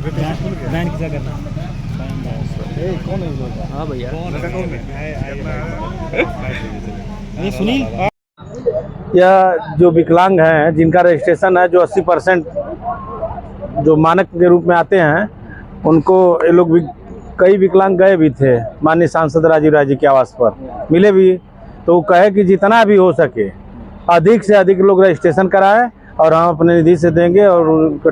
Band किसा करना। कौन है? हाँ भैया सुनील। यह जो विकलांग हैं जिनका रजिस्ट्रेशन है, जो 80% जो मानक के रूप में आते हैं, उनको ये लोग कई विकलांग गए भी थे माननीय सांसद राजीव राय जी के आवास पर, मिले भी। तो वो कहे कि जितना भी हो सके अधिक से अधिक लोग रजिस्ट्रेशन कराएं और हम अपने निधि से देंगे और उनको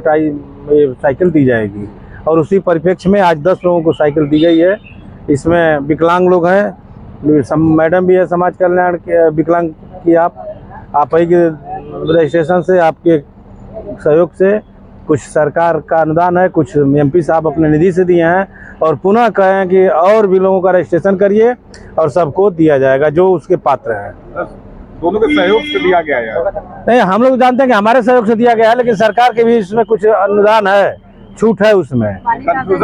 साइकिल दी जाएगी। और उसी परिप्रेक्ष्य में आज 10 लोगों को साइकिल दी गई है। इसमें विकलांग लोग हैं, मैडम भी है समाज कल्याण के विकलांग की। आप ही के रजिस्ट्रेशन से, आपके सहयोग से, कुछ सरकार का अनुदान है, कुछ एमपी साहब अपने निधि से दिए हैं। और पुनः कहें कि और भी लोगों का रजिस्ट्रेशन करिए और सबको दिया जाएगा जो उसके पात्र हैं। दोनों के सहयोग से दिया गया है? नहीं, हम लोग जानते हैं कि हमारे सहयोग से दिया गया है, लेकिन सरकार के भी इसमें कुछ अनुदान है, छूट है उसमें।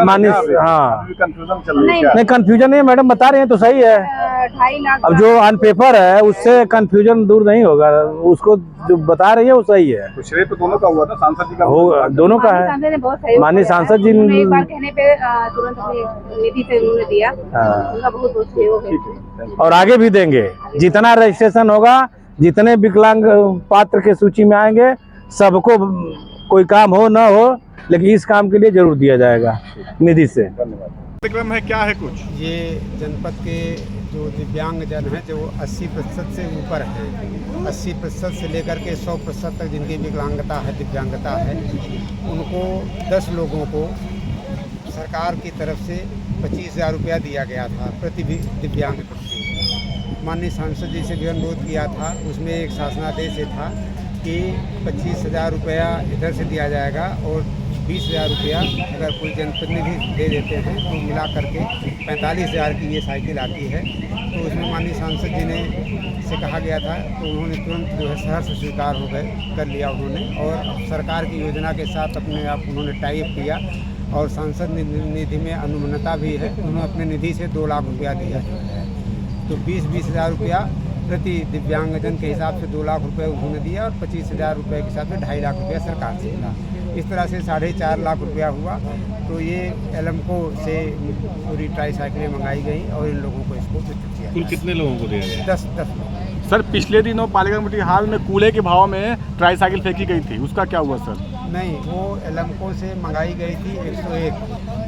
मानी हाँ, कंफ्यूजन चल रही है? नहीं कंफ्यूजन नहीं है मैडम, बता रहे हैं तो सही है। 2.5 लाख अब जो ऑन पेपर है उससे कंफ्यूजन दूर नहीं होगा, उसको जो बता रही है वो सही है। तो श्रेय तो दोनों का हुआ था, सांसद जी का हो, दोनों का है। माननीय सांसद जी ने एक बार कहने पे तुरंत अपनी निधि से उन्होंने दिया। उनका बहुत बहुत सहयोग है और आगे भी देंगे। जितना रजिस्ट्रेशन होगा, जितने विकलांग पात्र के सूची में आएंगे, सबको कोई काम हो ना हो, लेकिन इस काम के लिए जरूर दिया जाएगा निधि से। कार्यक्रम है, क्या है कुछ? ये जनपद के जो दिव्यांग जन हैं जो 80% से ऊपर हैं, 80% से लेकर के 100% तक जिनकी विकलांगता है, दिव्यांगता है, उनको 10 लोगों को सरकार की तरफ से 25,000 रुपया दिया गया था प्रति दिव्यांग व्यक्ति। माननीय सांसद जी से भी अनुरोध किया था, उसमें एक शासनादेश था कि 25,000 रुपया इधर से दिया जाएगा और 20,000 रुपया अगर कोई जनप्रतिनिधि दे देते हैं तो मिला करके 45,000 की ये साइकिल आती है। तो उसमें माननीय सांसद जी ने से कहा गया था, तो उन्होंने तुरंत जो है सहर्ष स्वीकार हो गए, कर लिया उन्होंने। और सरकार की योजना के साथ अपने आप उन्होंने टाइप किया और सांसद निधि में अनुमानता भी है, उन्होंने अपने निधि से 2 लाख रुपया दिया है। तो 20,000 रुपया प्रति दिव्यांगजन के हिसाब से 2 लाख रुपए उन्होंने दिया और 25,000 रुपये के हिसाब से 2.5 लाख रुपया सरकार से मिला। इस तरह से 4.5 लाख रुपया हुआ। तो ये एलमको से पूरी ट्राईसाइकिलें मंगाई गई और इन लोगों को इसको वितरित किया। कुल कितने लोगों को दिया गया? 10 लोग। सर, पिछले दिनों पालिका कमेटी हाल में कूड़े के भाव में ट्राईसाइकिल फेंकी गई थी, उसका क्या हुआ सर? नहीं, वो एलमको से मंगाई गई थी 101,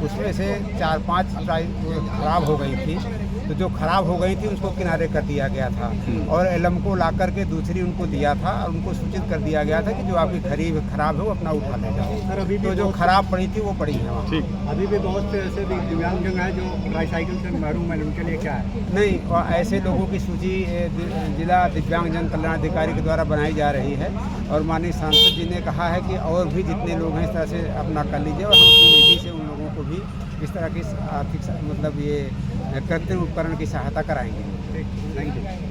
उसमें से 4-5 खराब हो गई थी। तो जो खराब हो गई थी उसको किनारे कर दिया गया था और एलमको ला करके दूसरी उनको दिया था और उनको सूचित कर दिया गया था कि जो आपकी खराब है वो अपना उठा ले जाओ। सर, अभी तो जो खराब पड़ी थी वो पड़ी है वहाँ। ठीक, अभी भी बहुत से ऐसे दिव्यांगजन हैं जो ट्राईसाइकिल से महरूम हैं, उनके लिए क्या है? नहीं, और ऐसे लोगों की सूची जिला दिव्यांगजन कल्याण अधिकारी के द्वारा बनाई जा रही है और माननीय सांसद जी ने कहा है कि और भी जितने लोग हैं इस तरह से अपना कर लीजिए और हम अपनी निधि से उन लोगों को भी इस तरह की आर्थिक मतलब ये कृत्रिम उपकरण की सहायता कराएंगे। Thank you.